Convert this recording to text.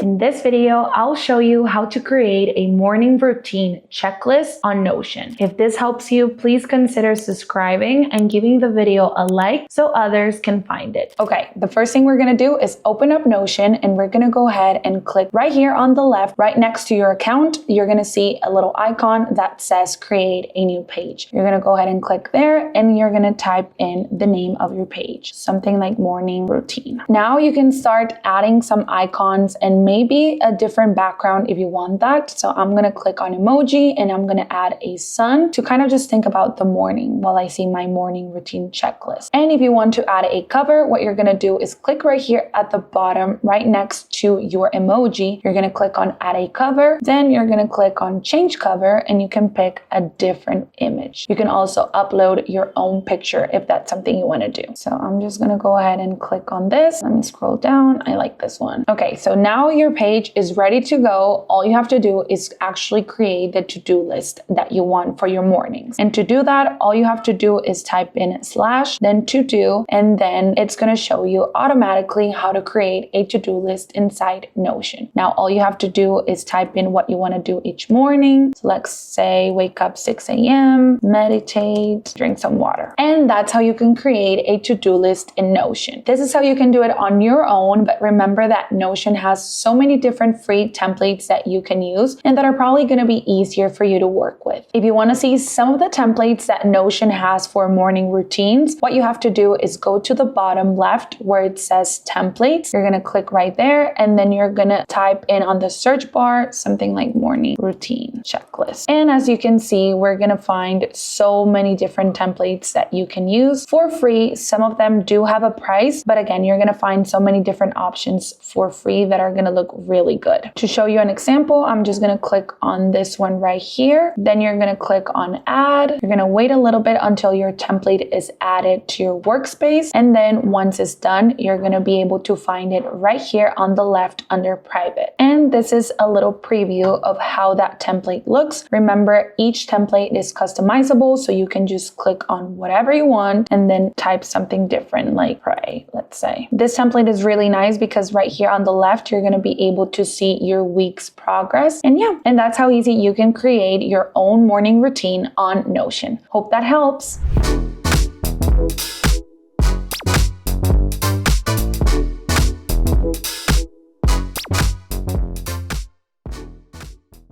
In this video, I'll show you how to create a morning routine checklist on Notion. If this helps you, please consider subscribing and giving the video a like so others can find it. Okay, the first thing we're gonna do is open up Notion and we're gonna go ahead and click right here on the left, right next to your account. You're gonna see a little icon that says create a new page. You're gonna go ahead and click there and you're gonna type in the name of your page, something like morning routine. Now you can start adding some icons and maybe a different background if you want that. So I'm gonna click on emoji and I'm gonna add a sun to kind of just think about the morning while I see my morning routine checklist. And if you want to add a cover, what you're gonna do is click right here at the bottom, right next to your emoji. You're gonna click on add a cover, then you're gonna click on change cover and you can pick a different image. You can also upload your own picture if that's something you wanna do. So I'm just gonna go ahead and click on this. Let me scroll down. I like this one. Okay, so now your page is ready to go. All you have to do is actually create the to-do list that you want for your mornings. And to do that, all you have to do is type in / then to do, and then it's gonna show you automatically how to create a to-do list inside Notion. Now, all you have to do is type in what you wanna do each morning. So let's say wake up 6 a.m., meditate, drink some water. And that's how you can create a to-do list in Notion. This is how you can do it on your own, but remember that Notion has so many different free templates that you can use and that are probably gonna be easier for you to work with. If you wanna see some of the templates that Notion has for morning routines, what you have to do is go to the bottom left where it says templates. You're gonna click right there and then you're gonna type in on the search bar something like morning routine checklist. And as you can see, we're gonna find so many different templates that you can use for free. Some of them do have a price, but again, you're gonna find so many different options for free that are gonna look really good. To show you an example, I'm just gonna click on this one right here. Then you're gonna click on add. You're gonna wait a little bit until your template is added to your workspace. And then once it's done, you're gonna be able to find it right here on the left under private. And this is a little preview of how that template looks. Remember, each template is customizable, so you can just click on whatever you want and then type something different like pray, let's say. This template is really nice because right here on the left, you're gonna be able to see your week's progress. And yeah, and that's how easy you can create your own morning routine on Notion. Hope that helps.